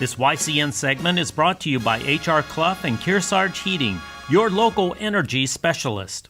This YCN segment is brought to you by H.R. Clough and Kearsarge Heating, your local energy specialist.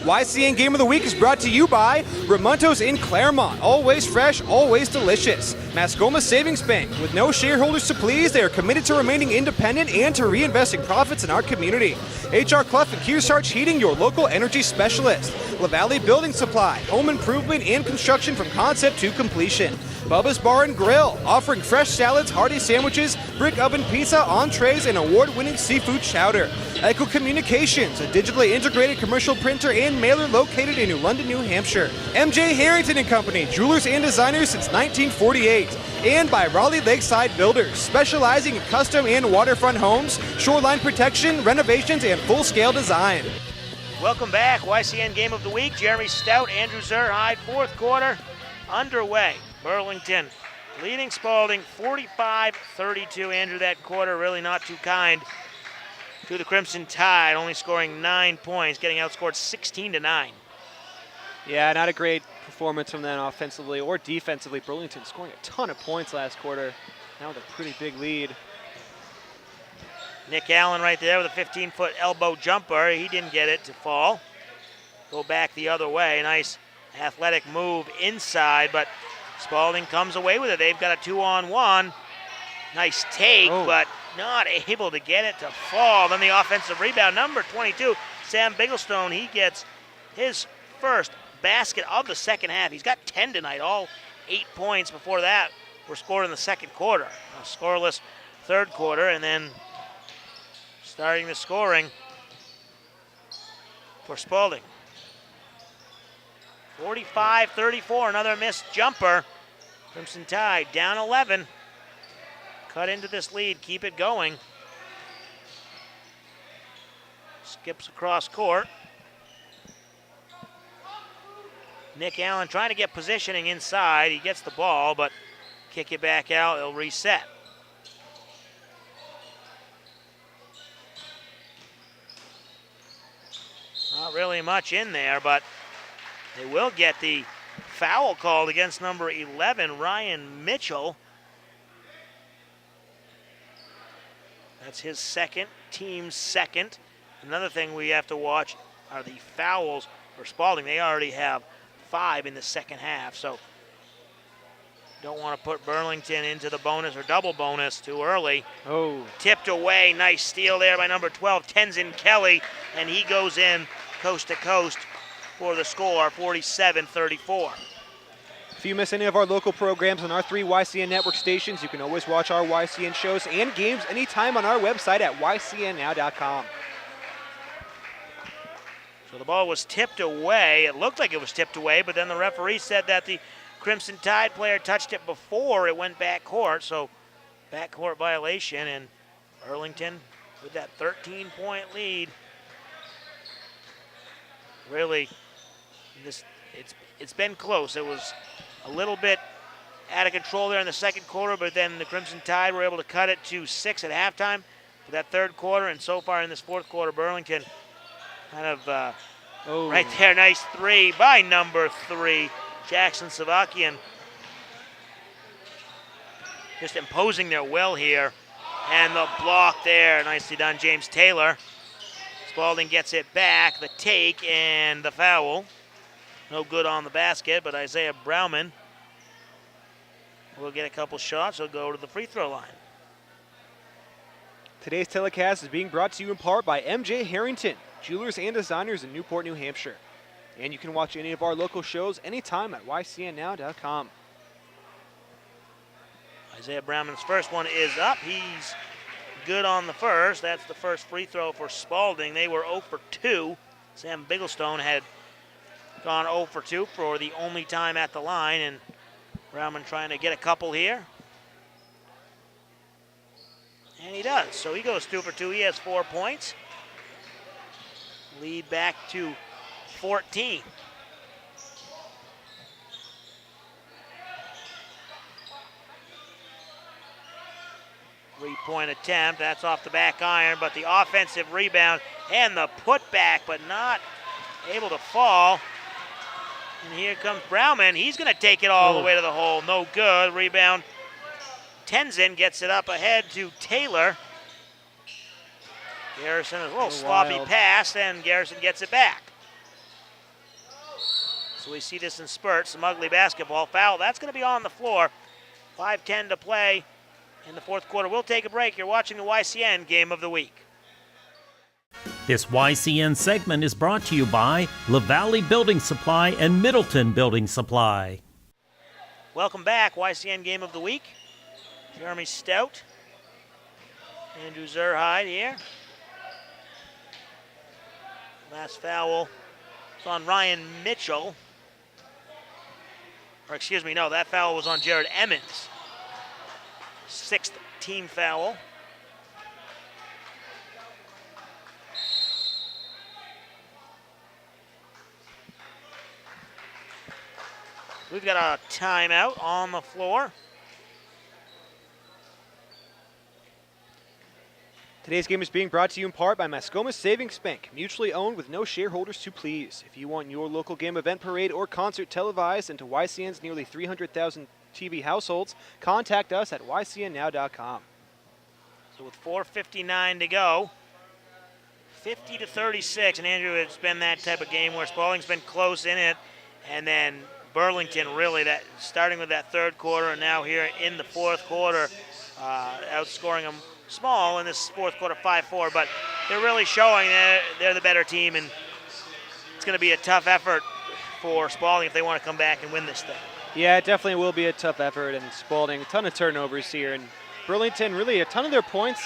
YCN Game of the Week is brought to you by Ramontos in Claremont. Always fresh, always delicious. Mascoma Savings Bank. With no shareholders to please, they are committed to remaining independent and to reinvesting profits in our community. H.R. Clough and Kearsarge Heating, your local energy specialist. LaValle Building Supply. Home improvement and construction from concept to completion. Bubba's Bar and Grill, offering fresh salads, hearty sandwiches, brick oven pizza, entrees, and award-winning seafood chowder. Echo Communications, a digitally integrated commercial printer and mailer located in New London, New Hampshire. MJ Harrington and Company, jewelers and designers since 1948. And by Raleigh Lakeside Builders, specializing in custom and waterfront homes, shoreline protection, renovations, and full-scale design. Welcome back. YCN Game of the Week. Jeremy Stout, Andrew Zerhide, fourth quarter underway. Burlington leading Spaulding 45-32. Andrew, that quarter really not too kind to the Crimson Tide, only scoring 9 points, getting outscored 16-9. Yeah, not a great performance from them offensively or defensively. Burlington scoring a ton of points last quarter, now with a pretty big lead. Nick Allen right there with a 15-foot elbow jumper. He didn't get it to fall. Go back the other way. Nice athletic move inside, but Spaulding comes away with it. They've got a 2-on-1. Nice take, but not able to get it to fall. Then the offensive rebound, number 22, Sam Bigglestone. He gets his first basket of the second half. He's got 10 tonight, all 8 points. Before that were scored in the second quarter. A scoreless third quarter, and then starting the scoring for Spaulding. 45-34, another missed jumper. Crimson Tide down 11. Cut into this lead, keep it going. Skips across court. Nick Allen trying to get positioning inside. He gets the ball, but kick it back out, it'll reset. Not really much in there, but they will get the foul called against number 11, Ryan Mitchell. That's his second, team's second. Another thing we have to watch are the fouls for Spaulding. They already have 5 in the second half, so don't want to put Burlington into the bonus or double bonus too early. Tipped away, nice steal there by number 12, Tenzin Kelly, and he goes in coast to coast for the score, 47-34. If you miss any of our local programs on our 3 YCN network stations, you can always watch our YCN shows and games anytime on our website at ycnnow.com. So the ball was tipped away. It looked like it was tipped away, but then the referee said that the Crimson Tide player touched it before it went backcourt, so backcourt violation, and Burlington with that 13-point lead. Really, it's been close. It was a little bit out of control there in the second quarter, but then the Crimson Tide were able to cut it to 6 at halftime for that third quarter, and so far in this fourth quarter, Burlington kind of right there. Nice three by number 3, Jackson Savakian. Just imposing their will here, and the block there. Nicely done, James Taylor. Spaulding gets it back, the take, and the foul. No good on the basket, but Isaiah Brauman will get a couple shots. He'll go to the free throw line. Today's telecast is being brought to you in part by MJ Harrington, jewelers and designers in Newport, New Hampshire. And you can watch any of our local shows anytime at ycnnow.com. Isaiah Brauman's first one is up. He's good on the first. That's the first free throw for Spaulding. They were 0 for 2. Sam Bigglestone had gone 0 for 2 for the only time at the line, and Brauman trying to get a couple here. And he does. So he goes 2 for 2. He has 4 points. Lead back to 14. Three-point attempt. That's off the back iron, but the offensive rebound and the putback, but not able to fall. And here comes Brauman. He's going to take it all the way to the hole. No good. Rebound Tenzin gets it up ahead to Taylor. Garrison is a little sloppy pass, and Garrison gets it back. So we see this in spurts, some ugly basketball. Foul, that's going to be on the floor. 5:10 to play in the fourth quarter. We'll take a break. You're watching the YCN Game of the Week. This YCN segment is brought to you by La Valley Building Supply and Middleton Building Supply. Welcome back, YCN Game of the Week. Jeremy Stout, Andrew Zerhide here. Last foul was on Ryan Mitchell. Or excuse me, no, that foul was on Jared Emmons. 6th team foul. We've got a timeout on the floor. Today's game is being brought to you in part by Mascoma Savings Bank, mutually owned with no shareholders to please. If you want your local game event, parade, or concert televised into YCN's nearly 300,000 TV households, contact us at ycnnow.com. So with 4:59 to go, 50-36, and Andrew, it's been that type of game where Spaulding's been close in it, and then Burlington really, that starting with that third quarter and now here in the fourth quarter, outscoring them small in this fourth quarter 5-4, but they're really showing that they're the better team, and it's going to be a tough effort for Spaulding if they want to come back and win this thing. Yeah, it definitely will be a tough effort, and Spaulding, a ton of turnovers here, and Burlington, really a ton of their points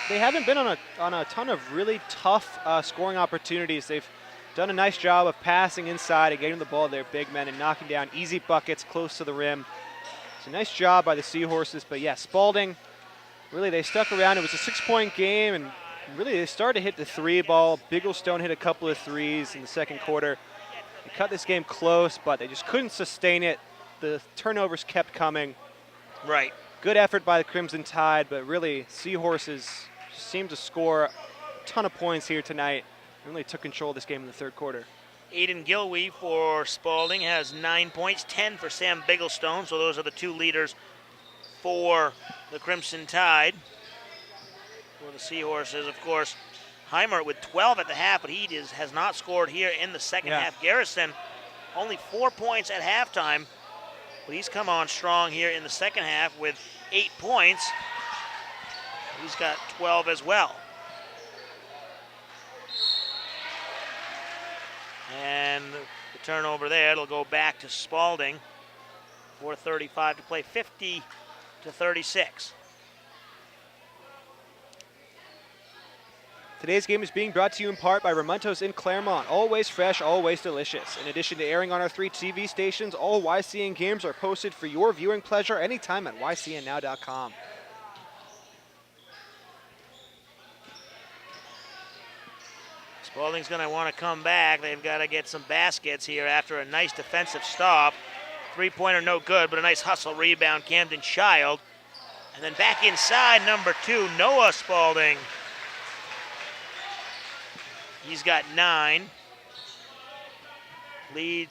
they haven't been on a ton of really tough scoring opportunities. They've done a nice job of passing inside and getting the ball to their big men and knocking down easy buckets close to the rim. It's a nice job by the Seahorses, but yeah, Spaulding, really they stuck around. It was a 6-point game, and really they started to hit the three ball. Bigglestone hit a couple of threes in the second quarter. They cut this game close, but they just couldn't sustain it. The turnovers kept coming. Right. Good effort by the Crimson Tide, but really Seahorses seemed to score a ton of points here tonight. Really took control of this game in the third quarter. Aiden Gilwee for Spaulding has 9 points, 10 for Sam Bigglestone, so those are the two leaders for the Crimson Tide. For the Seahorses, of course, Heimer with 12 at the half, but he has not scored here in the second half. Garrison, only 4 points at halftime, but he's come on strong here in the second half with 8 points. He's got 12 as well. And the turnover there, it'll go back to Spaulding. 4:35 to play, 50-36. Today's game is being brought to you in part by Ramontos in Claremont. Always fresh, always delicious. In addition to airing on our 3 TV stations, all YCN games are posted for your viewing pleasure anytime at ycnnow.com. Spaulding's going to want to come back. They've got to get some baskets here after a nice defensive stop. Three-pointer no good, but a nice hustle rebound, Camden Child. And then back inside, number 2, Noah Spaulding. He's got 9. Lead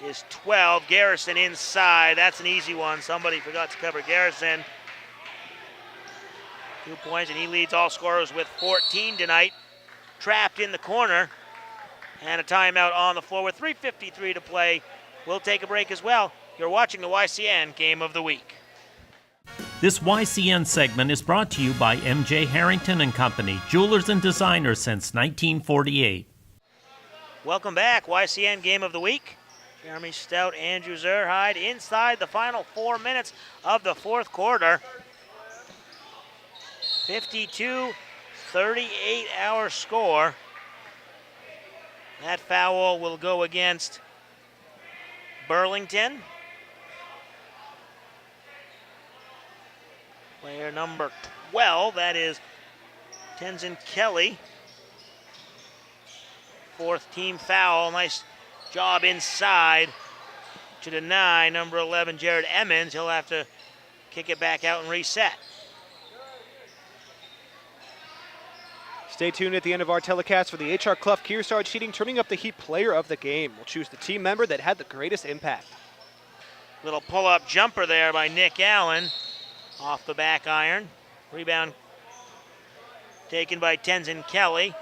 is 12. Garrison inside. That's an easy one. Somebody forgot to cover Garrison. 2 points, and he leads all scorers with 14 tonight. Trapped in the corner, and a timeout on the floor with 3:53 to play. We'll take a break as well. You're watching the YCN Game of the Week. This YCN segment is brought to you by MJ Harrington and Company, jewelers and designers since 1948. Welcome back, YCN Game of the Week. Jeremy Stout, Andrew Zerhide inside the final 4 minutes of the fourth quarter. 52-38 our score. That foul will go against Burlington. Player number 12, that is Tenzin Kelly. 4th team foul. Nice job inside to deny number 11, Jared Emmons. He'll have to kick it back out and reset. Stay tuned at the end of our telecast for the HR Clough Kearsarge Heating Turning Up the Heat Player of the Game. We'll choose the team member that had the greatest impact. Little pull-up jumper there by Nick Allen. Off the back iron. Rebound taken by Tenzin Kelly.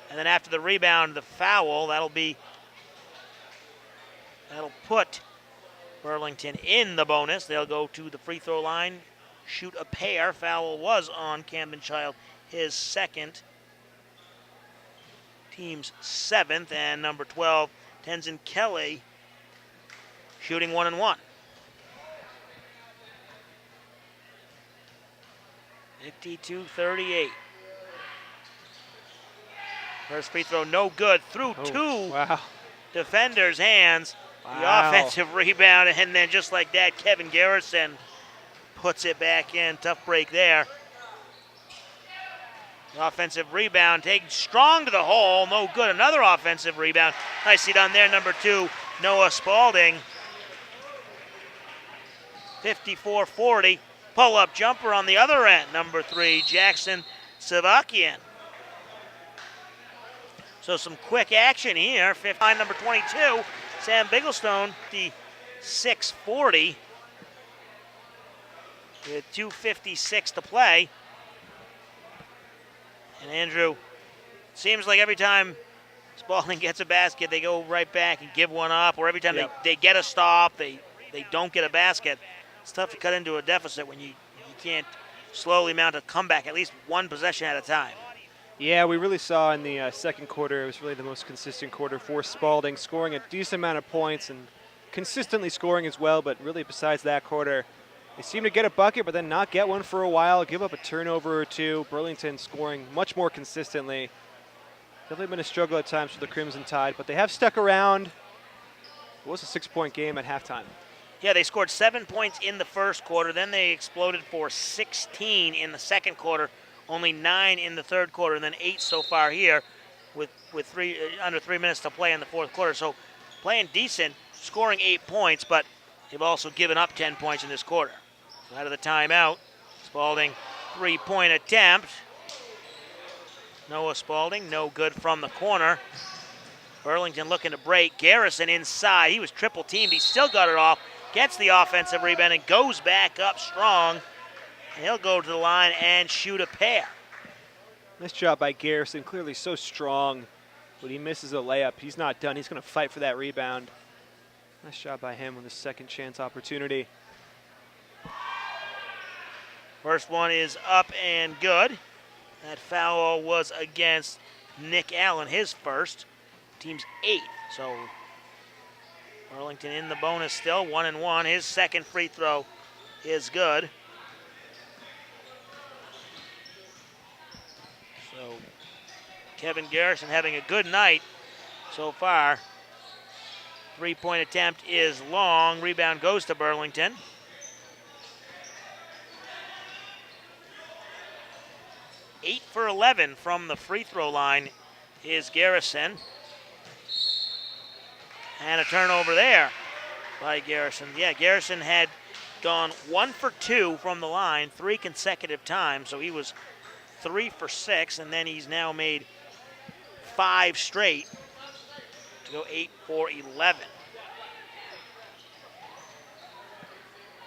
And then after the rebound, the foul, that'll put Burlington in the bonus. They'll go to the free throw line, shoot a pair. Foul was on Camden Child, his second, team's 7th, and number 12, Tenzin Kelly, shooting 1 and 1. 52-38. First free throw, no good, through two defenders' hands. Wow. The offensive rebound, and then just like that, Kevin Garrison puts it back in. Tough break there. The offensive rebound taken strong to the hole, no good. Another offensive rebound. Nicely done there, number 2, Noah Spaulding. 54-40. Pull-up jumper on the other end, number 3, Jackson Savakian. So some quick action here. 59, number 22, Sam Bigglestone, the 6:40 with 2:56 to play. And Andrew, seems like every time Spaulding gets a basket, they go right back and give one up, or every time they get a stop, they don't get a basket. It's tough to cut into a deficit when you can't slowly mount a comeback, at least one possession at a time. Yeah, we really saw in the second quarter, it was really the most consistent quarter for Spaulding, scoring a decent amount of points and consistently scoring as well, but really besides that quarter, they seem to get a bucket but then not get one for a while, give up a turnover or two. Burlington scoring much more consistently. Definitely been a struggle at times for the Crimson Tide, but they have stuck around. It was a 6-point game at halftime. Yeah, they scored 7 points in the first quarter, then they exploded for 16 in the second quarter. Only 9 in the third quarter, and then 8 so far here with under 3 minutes to play in the fourth quarter. So playing decent, scoring 8 points, but they've also given up 10 points in this quarter. So out of the timeout, Spaulding 3-point attempt. Noah Spaulding, no good from the corner. Burlington looking to break. Garrison inside. He was triple teamed. He still got it off. Gets the offensive rebound and goes back up strong. And he'll go to the line and shoot a pair. Nice job by Garrison, clearly so strong. When he misses a layup, he's not done. He's going to fight for that rebound. Nice job by him with his second chance opportunity. First one is up and good. That foul was against Nick Allen, his first. Team's 8th. So Burlington in the bonus still, 1 and 1. His second free throw is good. So Kevin Garrison having a good night so far. 3-point attempt is long. Rebound goes to Burlington. Eight for 11 from the free throw line is Garrison. And a turnover there by Garrison. Yeah, Garrison had gone 1 for 2 from the line 3 consecutive times, so he was 3 for 6, and then he's now made 5 straight to go 8 for 11.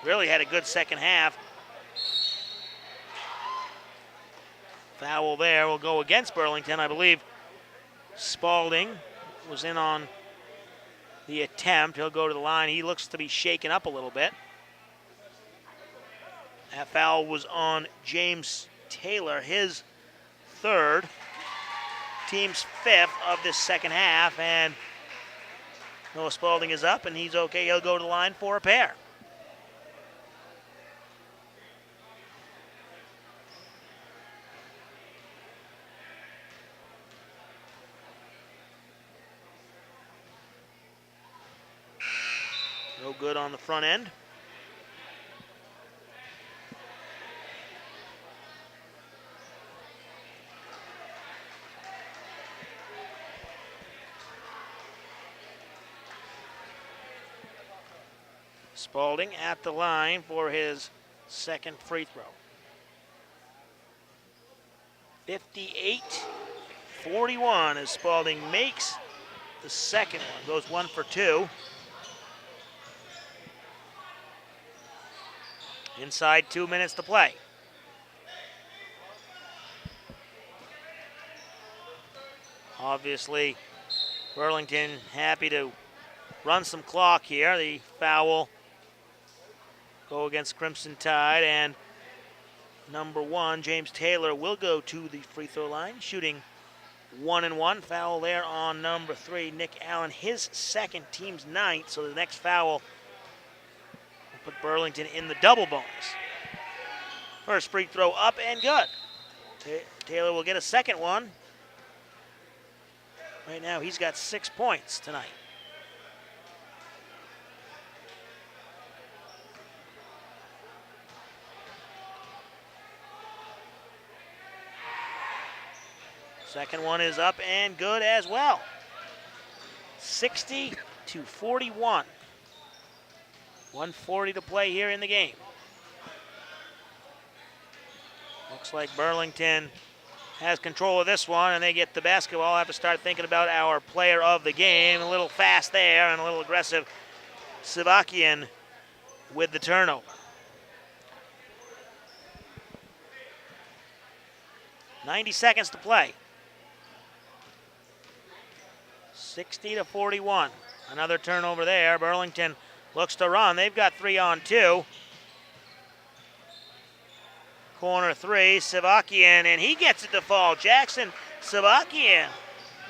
Really had a good second half. Foul there will go against Burlington. I believe Spaulding was in on the attempt. He'll go to the line. He looks to be shaken up a little bit. That foul was on James Taylor, his third, team's 5th of this second half, and Noah Spaulding is up, and he's okay. He'll go to the line for a pair. No good on the front end. Spaulding at the line for his second free throw. 58-41 as Spaulding makes the second one. Goes 1 for 2. Inside 2 minutes to play. Obviously, Burlington happy to run some clock here. The foul go against Crimson Tide, and number 1, James Taylor, will go to the free throw line, shooting 1-1. Foul there on number 3, Nick Allen, his second, team's 9th, so the next foul will put Burlington in the double bonus. First free throw up and good. Taylor will get a second one. Right now he's got 6 points tonight. Second one is up and good as well. 60-41. 1:40 to play here in the game. Looks like Burlington has control of this one, and they get the basketball. I'll have to start thinking about our player of the game. A little fast there and a little aggressive. Savakian with the turnover. 90 seconds to play. 60-41. Another turnover there. Burlington looks to run. They've got 3 on 2. Corner 3, Savakian, and he gets it to fall. Jackson Savakian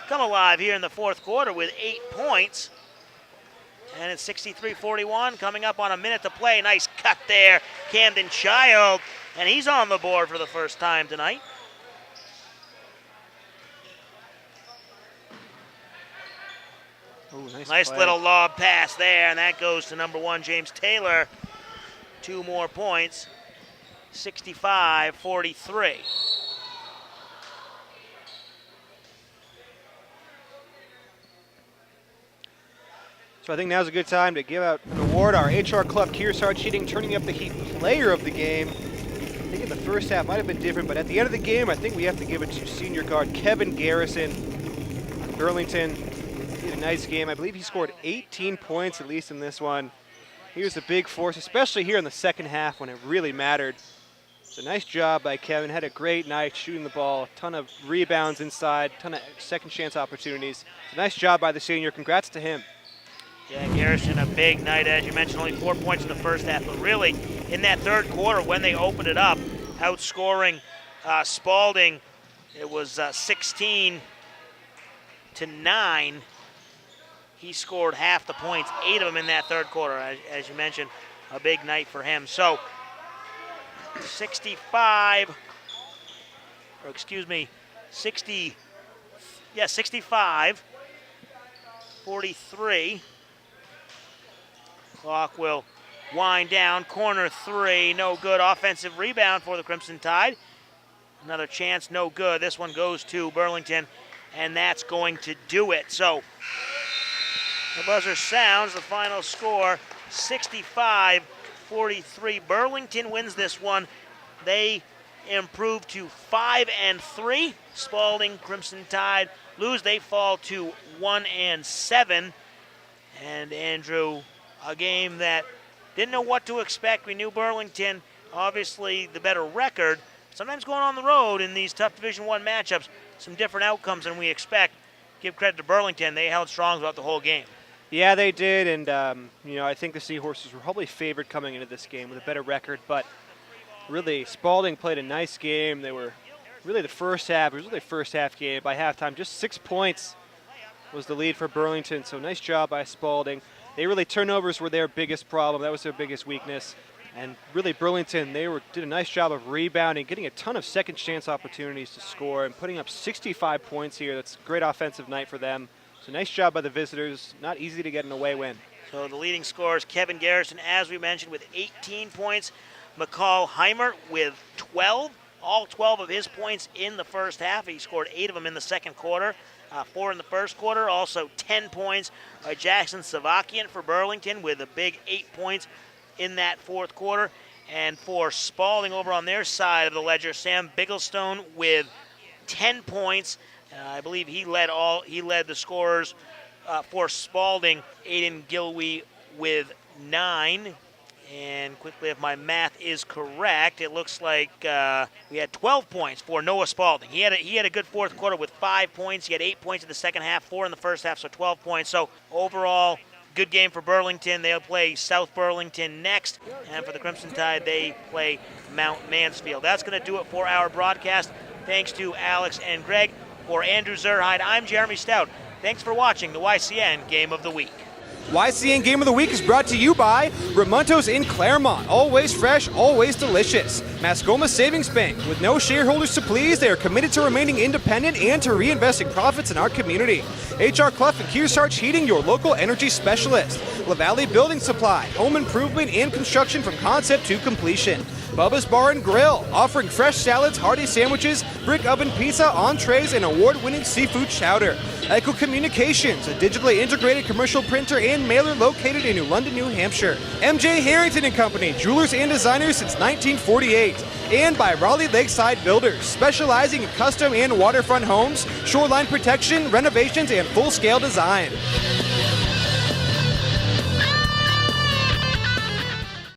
come alive here in the fourth quarter with 8 points. And it's 63-41, coming up on a minute to play. Nice cut there, Camden Child, and he's on the board for the first time tonight. Ooh, nice little lob pass there, and that goes to number 1, James Taylor. 2 more points, 65-43. So I think now's a good time to give out an award. Our HR Club Kearsarge Cheating Turning Up the Heat Player of the Game. I think in the first half might have been different, but at the end of the game, I think we have to give it to senior guard Kevin Garrison. Burlington did a nice game. I believe he scored 18 points at least in this one. He was a big force, especially here in the second half when it really mattered. So nice job by Kevin. Had a great night shooting the ball. A ton of rebounds inside, ton of second chance opportunities. So nice job by the senior. Congrats to him. Yeah, Garrison, a big night, as you mentioned, only 4 points in the first half, but really in that third quarter when they opened it up, outscoring Spaulding, it was 16-9. He scored half the points, 8 of them in that third quarter, as you mentioned, a big night for him. So 60, 65, 43. Clock will wind down. Corner 3, no good. Offensive rebound for the Crimson Tide. Another chance, no good. This one goes to Burlington, and that's going to do it. So the buzzer sounds. The final score, 65-43. Burlington wins this one. They improve to 5-3. Spaulding, Crimson Tide lose. They fall to 1-7. And Andrew, a game that didn't know what to expect. We knew Burlington, obviously the better record. Sometimes going on the road in these tough Division I matchups, some different outcomes than we expect. Give credit to Burlington. They held strong throughout the whole game. Yeah, they did, and I think the Seahorses were probably favored coming into this game with a better record, but really Spaulding played a nice game. They were really the first half. It was really a first half game. By halftime, just 6 points was the lead for Burlington, so nice job by Spaulding. They really, turnovers were their biggest problem. That was their biggest weakness. And really Burlington, did a nice job of rebounding, getting a ton of second chance opportunities to score and putting up 65 points here. That's a great offensive night for them. So nice job by the visitors. Not easy to get an away win. So the leading scorers, Kevin Garrison, as we mentioned, with 18 points. McCall Heimer with 12. All 12 of his points in the first half. He scored 8 of them in the second quarter. 4 in the first quarter. Also 10 points by Jackson Savakian for Burlington with a big 8 points in that fourth quarter. And for Spaulding over on their side of the ledger, Sam Bigglestone with 10 points. I believe he led the scorers for Spaulding. Aiden Gilwey with 9. And quickly, if my math is correct, it looks like we had 12 points for Noah Spaulding. He had a good fourth quarter with 5 points. He had 8 points in the second half, 4 in the first half, so 12 points. So overall, good game for Burlington. They'll play South Burlington next. And for the Crimson Tide, they play Mount Mansfield. That's going to do it for our broadcast. Thanks to Alex and Greg. For Andrew Zerhide, I'm Jeremy Stout. Thanks for watching the YCN Game of the Week. YCN Game of the Week is brought to you by Ramonto's in Claremont. Always fresh, always delicious. Mascoma Savings Bank. With no shareholders to please, they are committed to remaining independent and to reinvesting profits in our community. HR Clough and Kearsarge Heating, your local energy specialist. LaValle Building Supply. Home improvement and construction from concept to completion. Bubba's Bar and Grill, offering fresh salads, hearty sandwiches, brick oven pizza, entrees, and award-winning seafood chowder. Echo Communications, a digitally integrated commercial printer and mailer located in New London, New Hampshire. MJ Harrington and Company, jewelers and designers since 1948. And by Raleigh Lakeside Builders, specializing in custom and waterfront homes, shoreline protection, renovations, and full-scale design.